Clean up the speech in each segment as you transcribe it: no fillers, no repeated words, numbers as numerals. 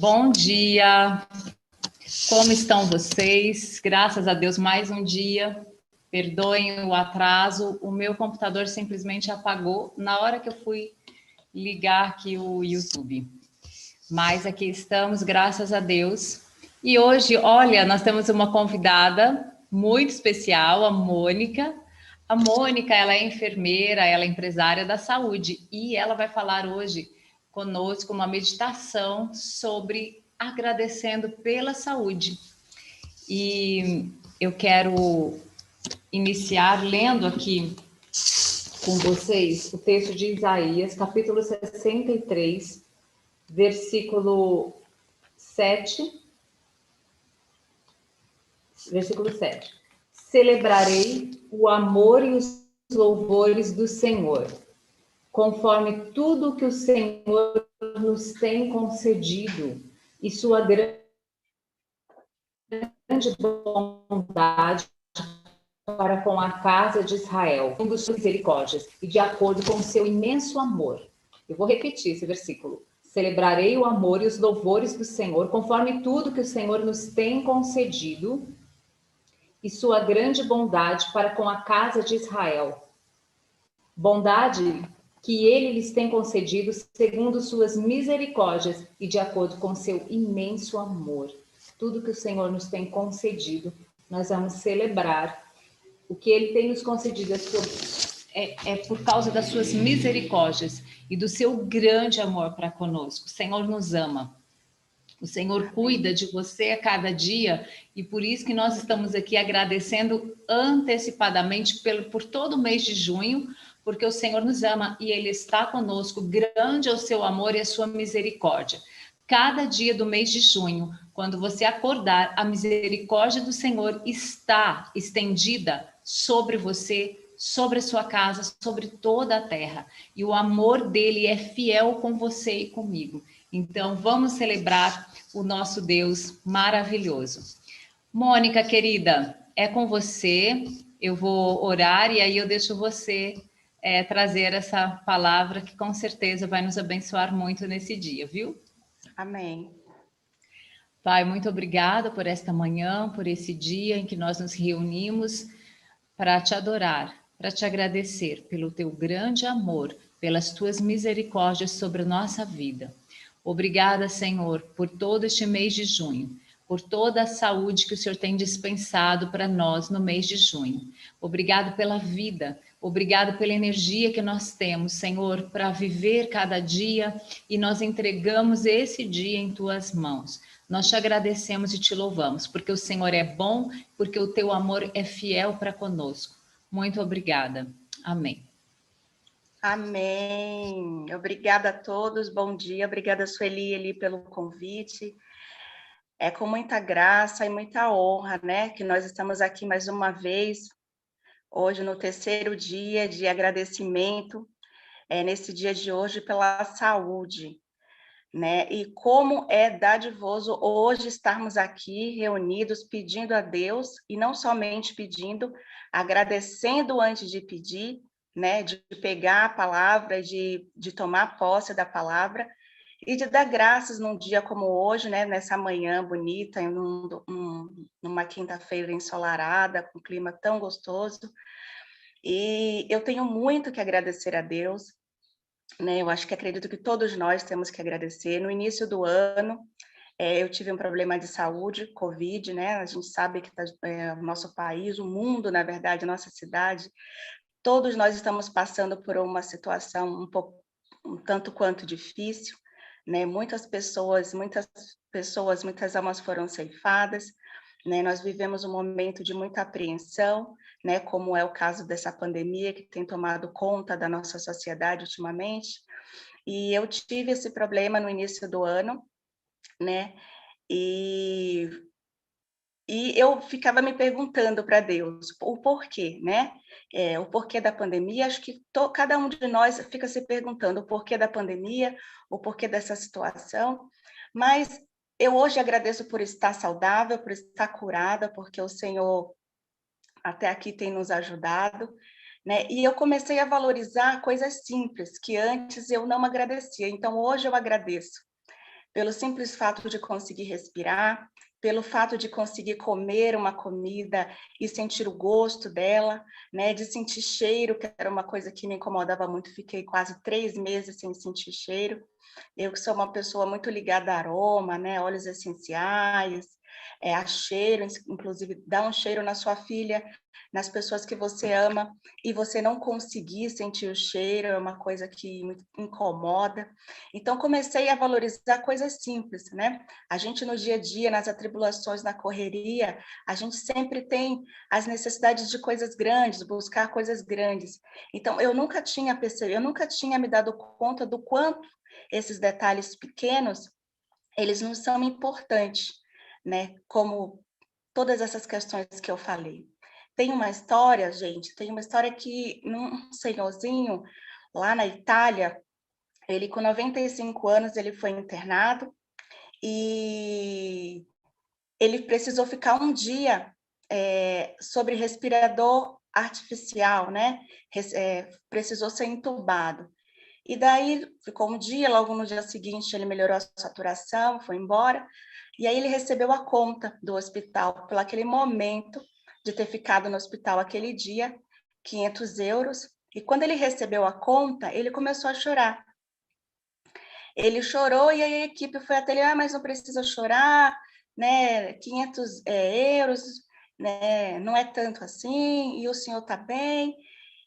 Bom dia, como estão vocês? Graças a Deus, mais um dia. Perdoem o atraso, o meu computador simplesmente apagou na hora que eu fui ligar aqui o YouTube. Mas aqui estamos, graças a Deus. E hoje, olha, nós temos uma convidada muito especial, a Mônica. A Mônica, ela é enfermeira, ela é empresária da saúde e ela vai falar hoje conosco uma meditação sobre agradecendo pela saúde. E eu quero iniciar lendo aqui com vocês o texto de Isaías, capítulo 63, versículo 7. Versículo 7. Celebrarei o amor e os louvores do Senhor, conforme tudo que o Senhor nos tem concedido, e sua grande bondade para com a casa de Israel, segundo suas misericórdias, e de acordo com o seu imenso amor. Eu vou repetir esse versículo. Celebrarei o amor e os louvores do Senhor, conforme tudo que o Senhor nos tem concedido, e sua grande bondade para com a casa de Israel. Bondade que ele lhes tem concedido segundo suas misericórdias e de acordo com seu imenso amor. Tudo que o Senhor nos tem concedido, nós vamos celebrar. O que ele tem nos concedido é por causa das suas misericórdias e do seu grande amor para conosco. O Senhor nos ama. O Senhor cuida de você a cada dia e por isso que nós estamos aqui agradecendo antecipadamente por todo o mês de junho, porque o Senhor nos ama e Ele está conosco. Grande é o seu amor e a sua misericórdia. Cada dia do mês de junho, quando você acordar, a misericórdia do Senhor está estendida sobre você, sobre a sua casa, sobre toda a terra. E o amor dele é fiel com você e comigo. Então, vamos celebrar o nosso Deus maravilhoso. Mônica, querida, é com você. Eu vou orar e aí eu deixo você trazer essa palavra que com certeza vai nos abençoar muito nesse dia, viu? Amém. Pai, muito obrigada por esta manhã, por esse dia em que nós nos reunimos para te adorar, para te agradecer pelo teu grande amor, pelas tuas misericórdias sobre a nossa vida. Obrigada, Senhor, por todo este mês de junho, por toda a saúde que o Senhor tem dispensado para nós no mês de junho. Obrigado pela vida, obrigado pela energia que nós temos, Senhor, para viver cada dia e nós entregamos esse dia em tuas mãos. Nós te agradecemos e te louvamos, porque o Senhor é bom, porque o teu amor é fiel para conosco. Muito obrigada. Amém. Amém. Obrigada a todos, bom dia. Obrigada, Sueli, pelo convite. É com muita graça e muita honra, né, que nós estamos aqui mais uma vez, hoje no terceiro dia de agradecimento, nesse dia de hoje pela saúde, né? E como é dadivoso hoje estarmos aqui reunidos pedindo a Deus, e não somente pedindo, agradecendo antes de pedir, né? De pegar a palavra, de tomar posse da palavra, e de dar graças num dia como hoje, né? Nessa manhã bonita, numa quinta-feira ensolarada, com um clima tão gostoso. E eu tenho muito que agradecer a Deus, né? Eu acho que acredito que todos nós temos que agradecer. No início do ano, eu tive um problema de saúde, Covid, né? A gente sabe que o nosso país, o mundo, na verdade, a nossa cidade, todos nós estamos passando por uma situação um tanto quanto difícil, né? Muitas pessoas, muitas almas foram ceifadas, né? Nós vivemos um momento de muita apreensão, né? Como é o caso dessa pandemia que tem tomado conta da nossa sociedade ultimamente. E eu tive esse problema no início do ano, né? E eu ficava me perguntando para Deus o porquê, né? O porquê da pandemia. Acho que cada um de nós fica se perguntando o porquê da pandemia, o porquê dessa situação. Mas eu hoje agradeço por estar saudável, por estar curada, porque o Senhor até aqui tem nos ajudado, né? E eu comecei a valorizar coisas simples que antes eu não agradecia. Então hoje eu agradeço, pelo simples fato de conseguir respirar, pelo fato de conseguir comer uma comida e sentir o gosto dela, né, de sentir cheiro, que era uma coisa que me incomodava muito, fiquei quase 3 meses sem sentir cheiro. Eu que sou uma pessoa muito ligada a aroma, né, óleos essenciais, a cheiro, inclusive dá um cheiro na sua filha, nas pessoas que você ama, e você não conseguir sentir o cheiro, é uma coisa que me incomoda. Então, comecei a valorizar coisas simples, né? A gente no dia a dia, nas atribulações, na correria, a gente sempre tem as necessidades de coisas grandes, buscar coisas grandes. Então, eu nunca tinha percebido, eu nunca tinha me dado conta do quanto esses detalhes pequenos, eles não são importantes, né? Como todas essas questões que eu falei. Tem uma história, gente, tem uma história que um senhorzinho lá na Itália, ele com 95 anos, ele foi internado e ele precisou ficar um dia sobre respirador artificial, né? Precisou ser entubado. E daí ficou um dia, logo no dia seguinte ele melhorou a saturação, foi embora, e aí ele recebeu a conta do hospital por aquele momento de ter ficado no hospital aquele dia, 500 euros, e quando ele recebeu a conta, ele começou a chorar. Ele chorou e aí a equipe foi até ele, mas não precisa chorar, né, 500 euros, né, não é tanto assim, e o senhor está bem.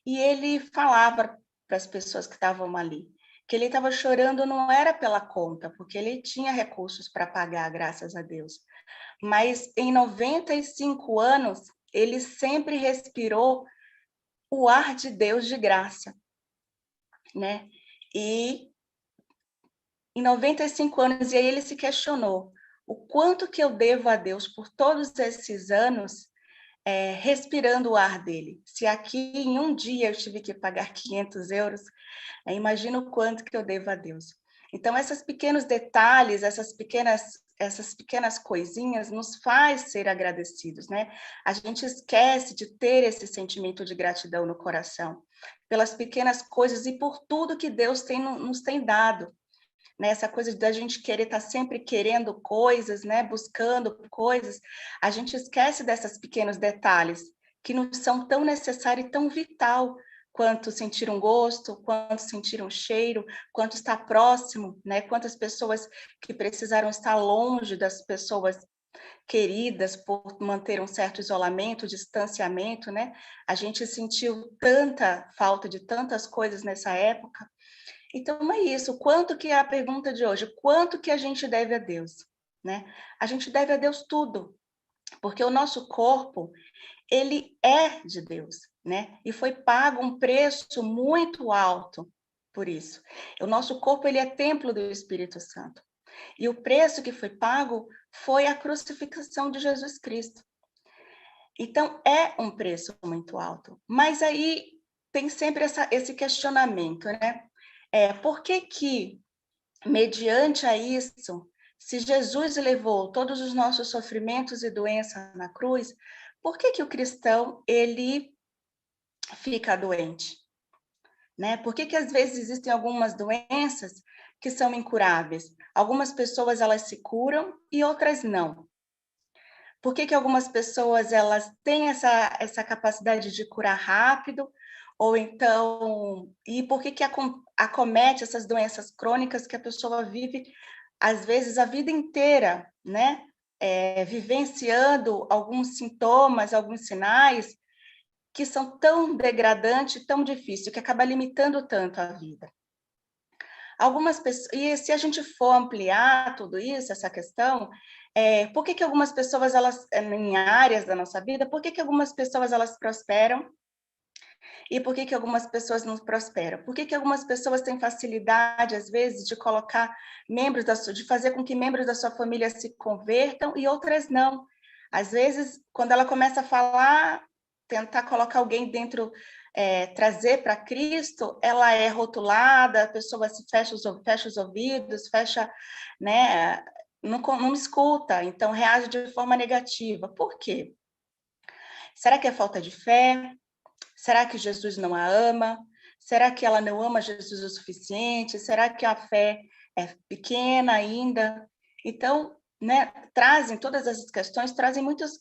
E ele falava para as pessoas que estavam ali que ele estava chorando não era pela conta, porque ele tinha recursos para pagar, graças a Deus. Mas em 95 anos, ele sempre respirou o ar de Deus de graça, né? E em 95 anos, e aí ele se questionou, o quanto que eu devo a Deus por todos esses anos respirando o ar dele? Se aqui em um dia eu tive que pagar 500 euros, imagina o quanto que eu devo a Deus. Então, esses pequenos detalhes, essas pequenas coisinhas nos faz ser agradecidos, né? A gente esquece de ter esse sentimento de gratidão no coração, pelas pequenas coisas e por tudo que Deus nos tem dado. Né? Essa coisa da gente querer estar sempre querendo coisas, né? Buscando coisas, a gente esquece desses pequenos detalhes que nos são tão necessários e tão vital quanto sentir um gosto, quanto sentir um cheiro, quanto estar próximo, né? Quantas pessoas que precisaram estar longe das pessoas queridas por manter um certo isolamento, distanciamento, né? A gente sentiu tanta falta de tantas coisas nessa época. Então, é isso. Quanto que é a pergunta de hoje? Quanto que a gente deve a Deus? Né? A gente deve a Deus tudo, porque o nosso corpo, ele é de Deus, né? E foi pago um preço muito alto por isso. O nosso corpo, ele é templo do Espírito Santo. E o preço que foi pago foi a crucificação de Jesus Cristo. Então, é um preço muito alto. Mas aí tem sempre esse questionamento, né? Por que que, mediante a isso, se Jesus levou todos os nossos sofrimentos e doenças na cruz, por que que o cristão, ele fica doente? Né? Por que que às vezes existem algumas doenças que são incuráveis? Algumas pessoas, elas se curam e outras não. Por que que algumas pessoas, elas têm essa capacidade de curar rápido? Ou então, e por que que acomete essas doenças crônicas que a pessoa vive, às vezes, a vida inteira, né? Vivenciando alguns sintomas, alguns sinais que são tão degradantes, tão difíceis, que acaba limitando tanto a vida. Algumas pessoas, e se a gente for ampliar tudo isso, essa questão, por que que algumas pessoas, elas, em áreas da nossa vida, por que que algumas pessoas, elas prosperam e por que que algumas pessoas não prosperam? Por que que algumas pessoas têm facilidade, às vezes, de colocar de fazer com que membros da sua família se convertam e outras não? Às vezes, quando ela começa a falar, tentar colocar alguém dentro, trazer para Cristo, ela é rotulada, a pessoa se fecha os ouvidos, fecha, né? Não escuta, então reage de forma negativa. Por quê? Será que é falta de fé? Será que Jesus não a ama? Será que ela não ama Jesus o suficiente? Será que a fé é pequena ainda. Então, né, trazem todas essas questões, trazem muitas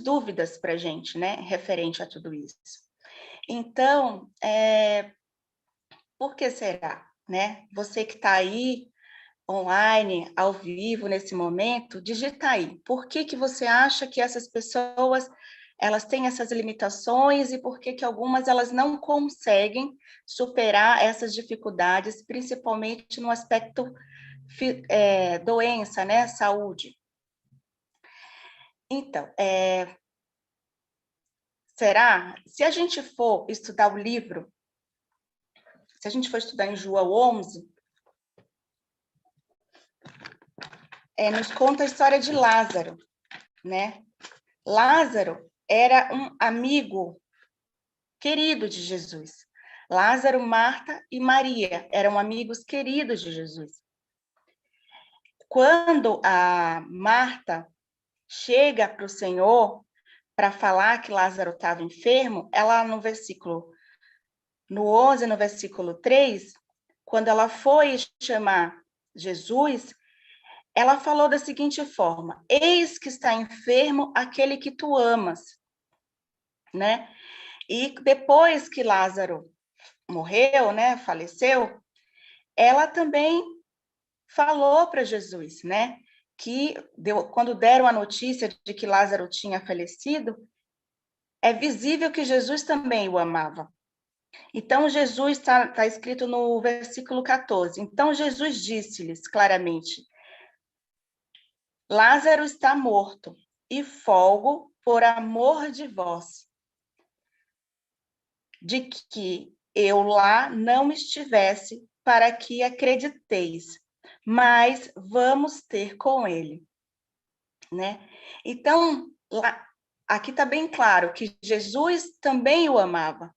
dúvidas para a gente, né, referente a tudo isso. Então, por que será, né? Você que está aí online, ao vivo, nesse momento, digita aí. Por que que você acha que essas pessoas elas têm essas limitações e por que que algumas elas não conseguem superar essas dificuldades, principalmente no aspecto doença, né, saúde. Então, será? Se a gente for estudar o livro, se a gente for estudar em João 11, nos conta a história de Lázaro, né? Lázaro era um amigo querido de Jesus. Lázaro, Marta e Maria eram amigos queridos de Jesus. Quando a Marta chega para o Senhor para falar que Lázaro estava enfermo, ela no 11, no versículo 3, quando ela foi chamar Jesus, ela falou da seguinte forma: eis que está enfermo aquele que tu amas, né? E depois que Lázaro morreu, né, faleceu, ela também falou para Jesus, né, que quando deram a notícia de que Lázaro tinha falecido, é visível que Jesus também o amava. Então, Jesus está escrito no versículo 14. Então, Jesus disse-lhes claramente: Lázaro está morto, e folgo por amor de vós, de que eu lá não estivesse, para que acrediteis, mas vamos ter com ele, né? Então, aqui está bem claro que Jesus também o amava.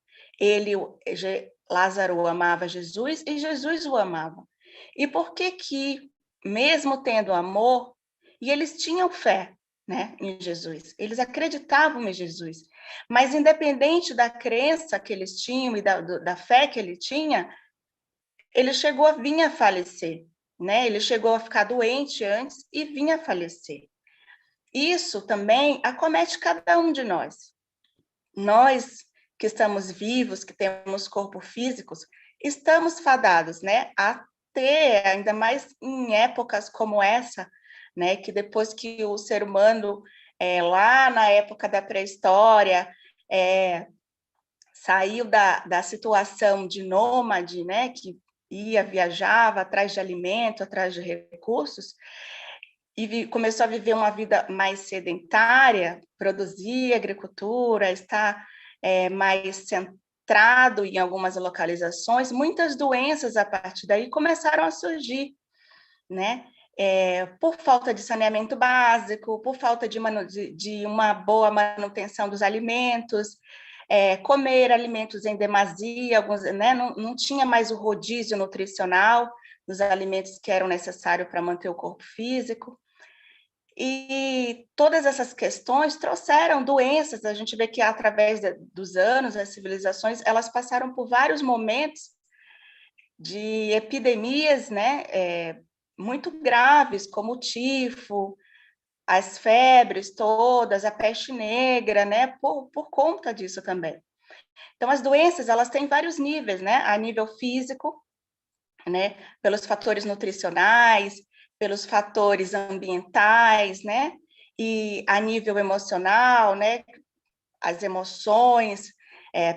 Lázaro amava Jesus e Jesus o amava. E por que, mesmo tendo amor, e eles tinham fé, né, em Jesus, eles acreditavam em Jesus, mas independente da crença que eles tinham e da fé que ele tinha, ele chegou a vir a falecer, né? Ele chegou a ficar doente antes e vinha a falecer. Isso também acomete cada um de nós. Nós que estamos vivos, que temos corpo físicos, estamos fadados, né, a ter, ainda mais em épocas como essa, né, que depois que o ser humano, lá na época da pré-história, saiu da situação de nômade, né, que viajava atrás de alimento, atrás de recursos, e começou a viver uma vida mais sedentária, produzir agricultura, estar mais centrado em algumas localizações, muitas doenças a partir daí começaram a surgir, né? Por falta de saneamento básico, por falta de uma boa manutenção dos alimentos, comer alimentos em demasia, alguns, né? Não tinha mais o rodízio nutricional dos alimentos que eram necessários para manter o corpo físico. E todas essas questões trouxeram doenças. A gente vê que, através dos anos, as civilizações elas passaram por vários momentos de epidemias, né, muito graves, como o tifo, as febres todas, a peste negra, né, por conta disso também. Então, as doenças elas têm vários níveis, né, a nível físico, né, pelos fatores nutricionais, pelos fatores ambientais, né, e a nível emocional, né, as emoções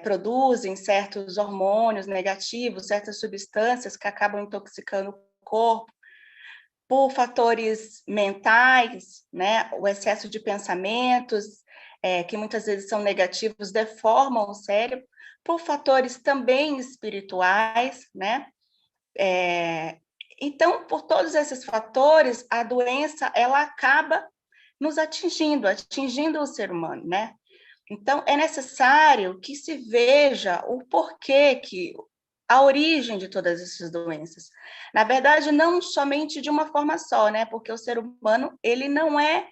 produzem certos hormônios negativos, certas substâncias que acabam intoxicando o corpo, por fatores mentais, né, o excesso de pensamentos, que muitas vezes são negativos, deformam o cérebro, por fatores também espirituais, né, então, por todos esses fatores, a doença, ela acaba nos atingindo o ser humano, né? Então, é necessário que se veja o porquê, a origem de todas essas doenças. Na verdade, não somente de uma forma só, né? Porque o ser humano, ele não é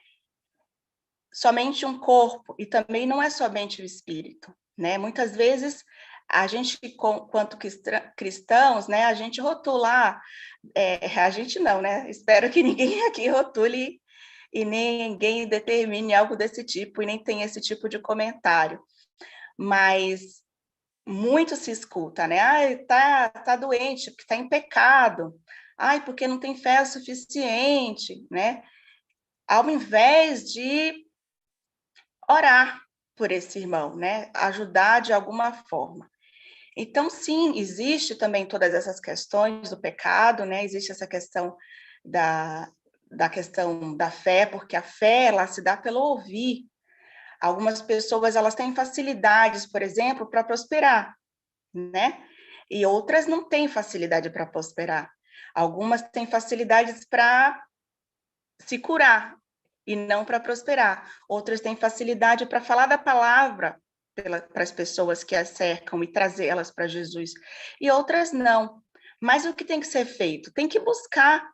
somente um corpo e também não é somente o espírito, né? Muitas vezes a gente, quanto cristãos, né, a gente rotula, a gente não, né? Espero que ninguém aqui rotule e ninguém determine algo desse tipo, e nem tenha esse tipo de comentário. Mas muito se escuta, né? Ai, tá doente, porque está em pecado. Ai, porque não tem fé o suficiente, né? Ao invés de orar por esse irmão, né? Ajudar de alguma forma. Então, sim, existe também todas essas questões do pecado, né? Existe essa questão da questão da fé, porque a fé, ela se dá pelo ouvir. Algumas pessoas, elas têm facilidades, por exemplo, para prosperar, né? E outras não têm facilidade para prosperar. Algumas têm facilidades para se curar e não para prosperar. Outras têm facilidade para falar da palavra para as pessoas que as cercam e trazê-las para Jesus. E outras não. Mas o que tem que ser feito? Tem que buscar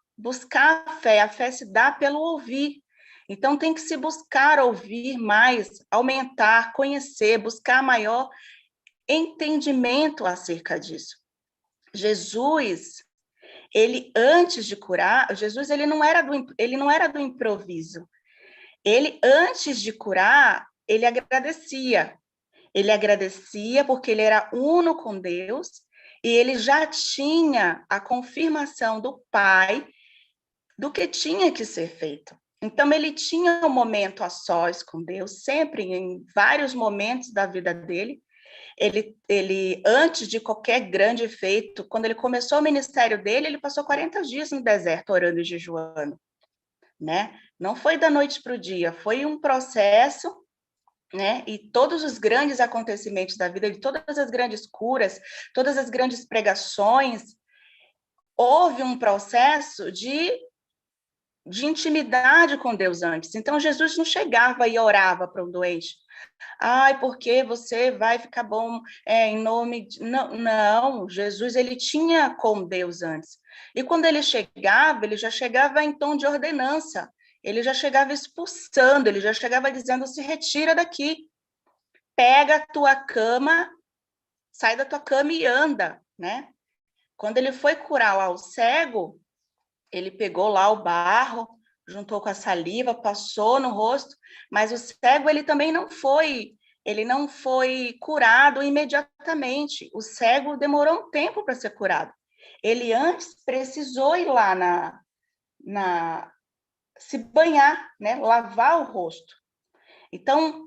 a fé se dá pelo ouvir. Então tem que se buscar ouvir mais, aumentar, conhecer, buscar maior entendimento acerca disso. Jesus, ele antes de curar, Jesus ele não era do improviso. Ele antes de curar, ele agradecia. Ele agradecia porque ele era uno com Deus e ele já tinha a confirmação do Pai do que tinha que ser feito. Então, ele tinha um momento a sós com Deus, sempre, em vários momentos da vida dele. Ele, antes de qualquer grande feito, quando ele começou o ministério dele, ele passou 40 dias no deserto, orando e jejuando, né? Não foi da noite para o dia, foi um processo, né? E todos os grandes acontecimentos da vida, de todas as grandes curas, todas as grandes pregações, houve um processo de intimidade com Deus antes. Então, Jesus não chegava e orava para o doente. Ai, porque você vai ficar bom em nome de... Não, Jesus, ele tinha com Deus antes. E quando ele já chegava em tom de ordenança. Ele já chegava expulsando, ele já chegava dizendo, se retira daqui. Pega a tua cama, sai da tua cama e anda, né? Quando ele foi curar lá o cego, ele pegou lá o barro, juntou com a saliva, passou no rosto, mas o cego ele não foi curado imediatamente. O cego demorou um tempo para ser curado. Ele antes precisou ir lá se banhar, né, lavar o rosto. Então,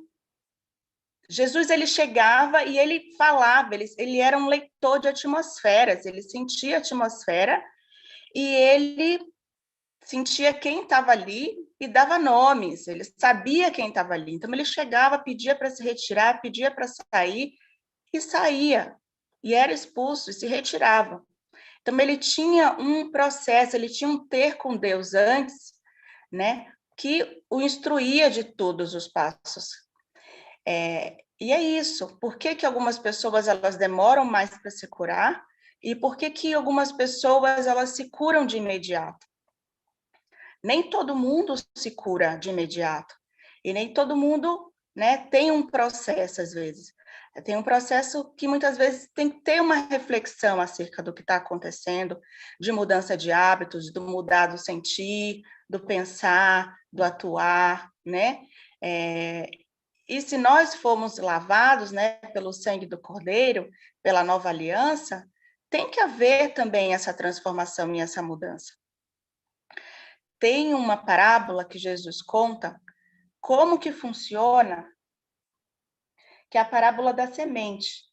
Jesus ele chegava e ele falava, ele era um leitor de atmosferas, ele sentia a atmosfera e ele sentia quem estava ali e dava nomes, ele sabia quem estava ali. Então, ele chegava, pedia para se retirar, pedia para sair e saía. E era expulso e se retirava. Então, ele tinha um processo, ele tinha um ter com Deus antes, né, que o instruía de todos os passos. E é isso. Por que que algumas pessoas elas demoram mais para se curar? E por que que algumas pessoas elas se curam de imediato? Nem todo mundo se cura de imediato. E nem todo mundo, né, tem um processo, às vezes. Tem um processo que muitas vezes tem que ter uma reflexão acerca do que está acontecendo, de mudança de hábitos, do mudar do sentir, do pensar, do atuar, né? E se nós formos lavados, né, pelo sangue do Cordeiro, pela nova aliança, tem que haver também essa transformação e essa mudança. Tem uma parábola que Jesus conta como que funciona, que é a parábola da semente,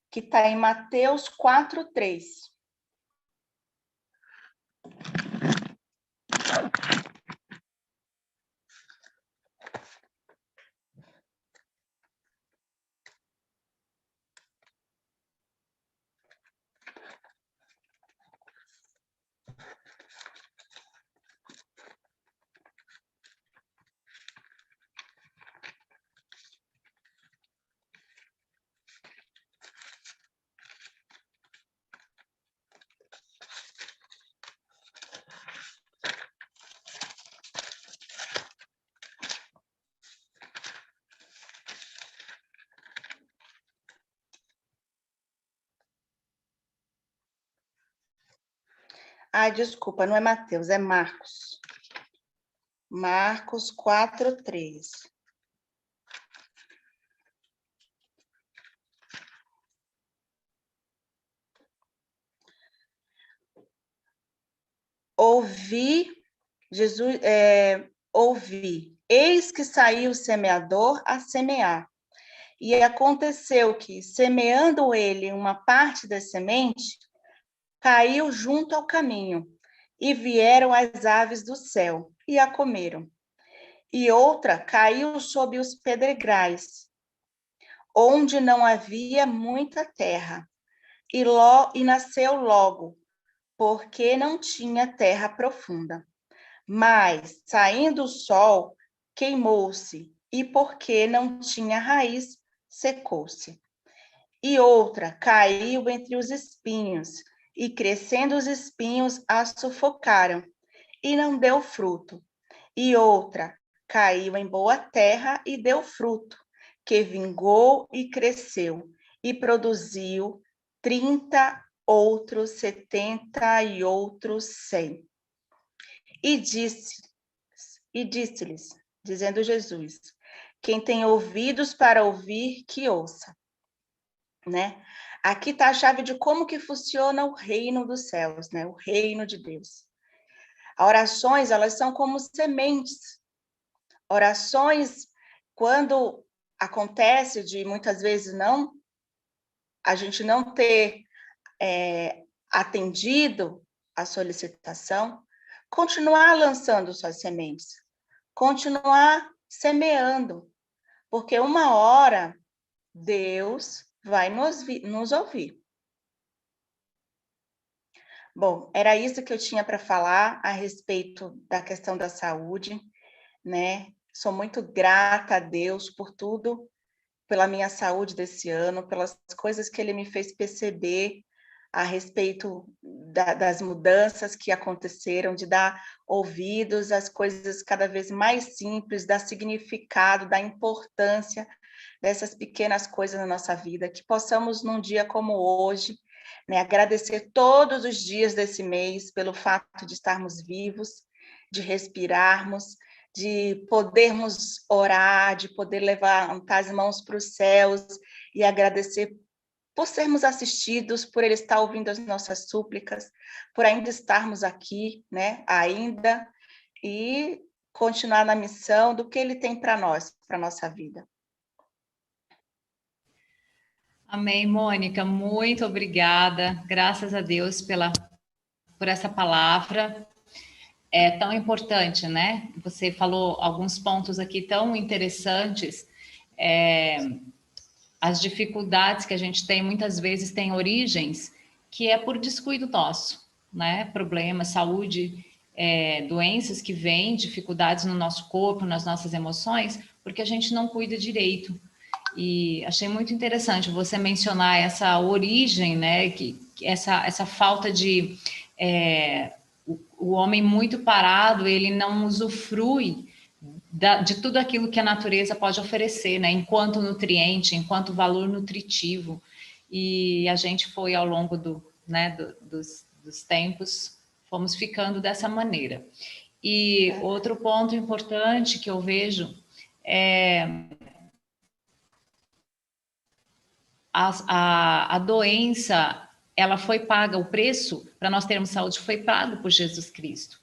que está em Mateus 4:3. Ai, desculpa, não é Mateus, é Marcos. Marcos 4:3. Ouvi, eis que saiu o semeador a semear. E aconteceu que, semeando ele uma parte da semente, caiu junto ao caminho, e vieram as aves do céu, e a comeram. E outra caiu sob os pedregais, onde não havia muita terra, e nasceu logo, porque não tinha terra profunda. Mas, saindo o sol, queimou-se, e porque não tinha raiz, secou-se. E outra caiu entre os espinhos, e crescendo os espinhos a sufocaram, e não deu fruto. E outra caiu em boa terra e deu fruto, que vingou e cresceu, e produziu 30, outros 70 e outros 100. E disse-lhes, dizendo Jesus, quem tem ouvidos para ouvir, que ouça. Né? Aqui está a chave de como que funciona o reino dos céus, né? O reino de Deus. As orações, elas são como sementes. Orações, quando acontece de muitas vezes a gente não ter atendido a solicitação, continuar lançando suas sementes, continuar semeando, porque uma hora Deus vai nos ouvir. Bom, era isso que eu tinha para falar a respeito da questão da saúde, né? Sou muito grata a Deus por tudo, pela minha saúde desse ano, pelas coisas que Ele me fez perceber a respeito das mudanças que aconteceram, de dar ouvidos às coisas cada vez mais simples, dar significado, dar importância dessas pequenas coisas na nossa vida, que possamos, num dia como hoje, né, agradecer todos os dias desse mês pelo fato de estarmos vivos, de respirarmos, de podermos orar, de poder levantar as mãos para os céus e agradecer por sermos assistidos, por Ele estar ouvindo as nossas súplicas, por ainda estarmos aqui, né, ainda, e continuar na missão do que Ele tem para nós, para a nossa vida. Amém, Mônica, muito obrigada. Graças a Deus por essa palavra. É tão importante, né? Você falou alguns pontos aqui tão interessantes. As dificuldades que a gente tem, muitas vezes, têm origens que é por descuido nosso, né? Problemas, saúde, doenças que vêm, dificuldades no nosso corpo, nas nossas emoções, porque a gente não cuida direito. E achei muito interessante você mencionar essa origem, né? Essa falta de o homem muito parado, ele não usufrui de tudo aquilo que a natureza pode oferecer, né? Enquanto nutriente, enquanto valor nutritivo. E a gente foi ao longo dos tempos, fomos ficando dessa maneira. E outro ponto importante que eu vejo é a doença, ela foi paga, o preço para nós termos saúde foi pago por Jesus Cristo.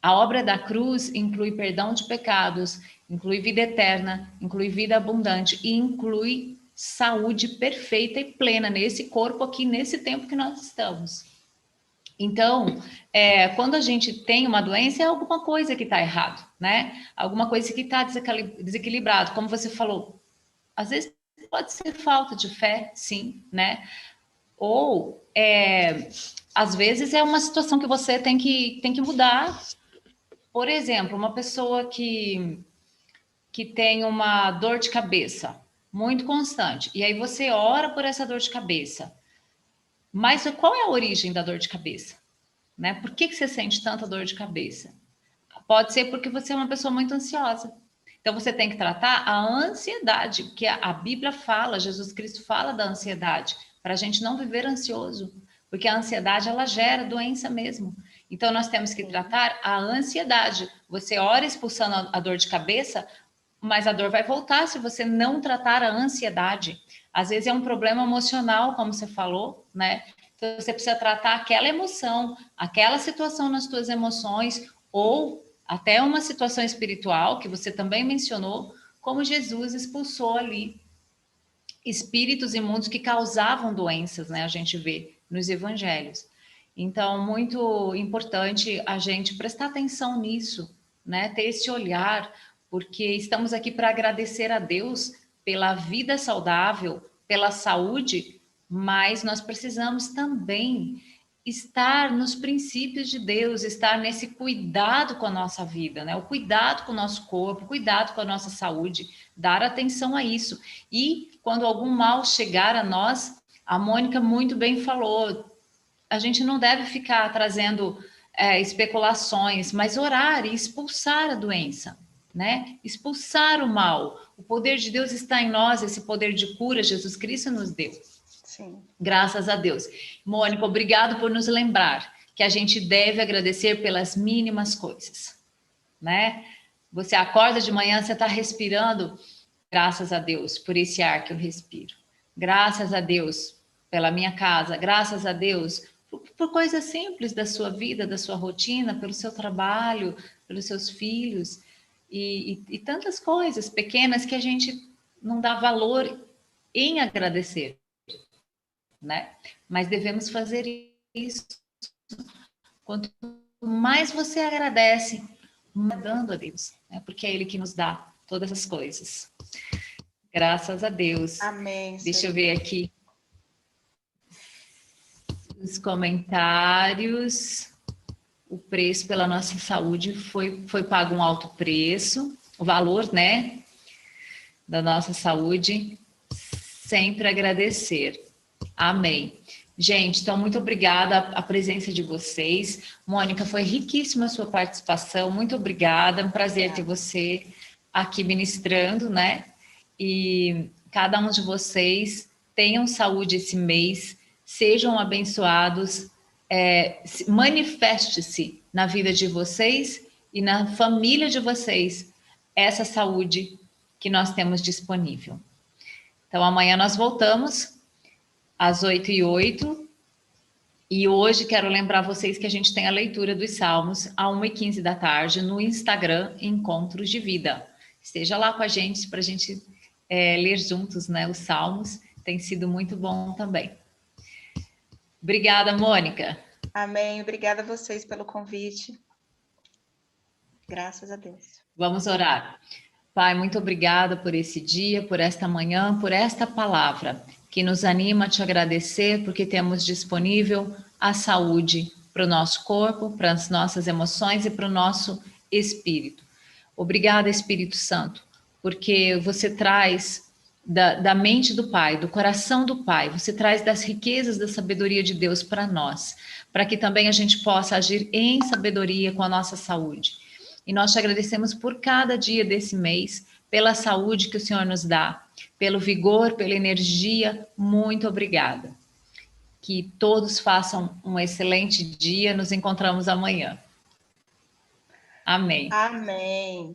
A obra da cruz inclui perdão de pecados, inclui vida eterna, inclui vida abundante e inclui saúde perfeita e plena nesse corpo aqui, nesse tempo que nós estamos. Então, quando a gente tem uma doença, é alguma coisa que está errado, né? Alguma coisa que está desequilibrado. Como você falou, às vezes pode ser falta de fé, sim, né? Ou, às vezes, é uma situação que você tem que mudar. Por exemplo, uma pessoa que tem uma dor de cabeça muito constante, e aí você ora por essa dor de cabeça. Mas qual é a origem da dor de cabeça? Né? Por que você sente tanta dor de cabeça? Pode ser porque você é uma pessoa muito ansiosa. Então você tem que tratar a ansiedade, porque a Bíblia fala, Jesus Cristo fala da ansiedade, para a gente não viver ansioso, porque a ansiedade ela gera doença mesmo. Então, nós temos que tratar a ansiedade. Você ora expulsando a dor de cabeça, mas a dor vai voltar se você não tratar a ansiedade. Às vezes é um problema emocional, como você falou, né? Então, você precisa tratar aquela emoção, aquela situação nas suas emoções, ou até uma situação espiritual, que você também mencionou, como Jesus expulsou ali espíritos imundos que causavam doenças, né? A gente vê nos evangelhos. Então, muito importante a gente prestar atenção nisso, né? Ter esse olhar, porque estamos aqui para agradecer a Deus pela vida saudável, pela saúde, mas nós precisamos também estar nos princípios de Deus, estar nesse cuidado com a nossa vida, né? O cuidado com o nosso corpo, o cuidado com a nossa saúde, dar atenção a isso. E quando algum mal chegar a nós, a Mônica muito bem falou, a gente não deve ficar trazendo especulações, mas orar e expulsar a doença, né? Expulsar o mal. O poder de Deus está em nós, esse poder de cura Jesus Cristo nos deu. Sim. Graças a Deus. Mônica, obrigado por nos lembrar que a gente deve agradecer pelas mínimas coisas, né? Você acorda de manhã, você está respirando, graças a Deus por esse ar que eu respiro. Graças a Deus pela minha casa, graças a Deus por coisas simples da sua vida, da sua rotina, pelo seu trabalho, pelos seus filhos e tantas coisas pequenas que a gente não dá valor em agradecer, né? Mas devemos fazer isso. Quanto mais você agradece, dando a Deus, né? Porque é Ele que nos dá todas as coisas. Graças a Deus. Amém. Deixa eu ver aqui os comentários. O preço pela nossa saúde foi pago um alto preço, o valor, né, da nossa saúde. Sempre agradecer. Amém. Gente, então, muito obrigada a presença de vocês. Mônica, foi riquíssima a sua participação. Muito obrigada. É um prazer ter você aqui ministrando, né? E cada um de vocês tenham saúde esse mês, sejam abençoados, manifeste-se na vida de vocês e na família de vocês essa saúde que nós temos disponível. Então, amanhã nós voltamos às 8h08. E hoje quero lembrar vocês que a gente tem a leitura dos Salmos às 1h15 da tarde no Instagram Encontros de Vida. Esteja lá com a gente para a gente ler juntos, né, os Salmos. Tem sido muito bom também. Obrigada, Mônica. Amém. Obrigada a vocês pelo convite. Graças a Deus. Vamos orar. Pai, muito obrigada por esse dia, por esta manhã, por esta palavra que nos anima a te agradecer porque temos disponível a saúde para o nosso corpo, para as nossas emoções e para o nosso espírito. Obrigada, Espírito Santo, porque você traz da mente do Pai, do coração do Pai, você traz das riquezas da sabedoria de Deus para nós, para que também a gente possa agir em sabedoria com a nossa saúde. E nós te agradecemos por cada dia desse mês, pela saúde que o Senhor nos dá, pelo vigor, pela energia. Muito obrigada. Que todos façam um excelente dia. Nos encontramos amanhã. Amém. Amém.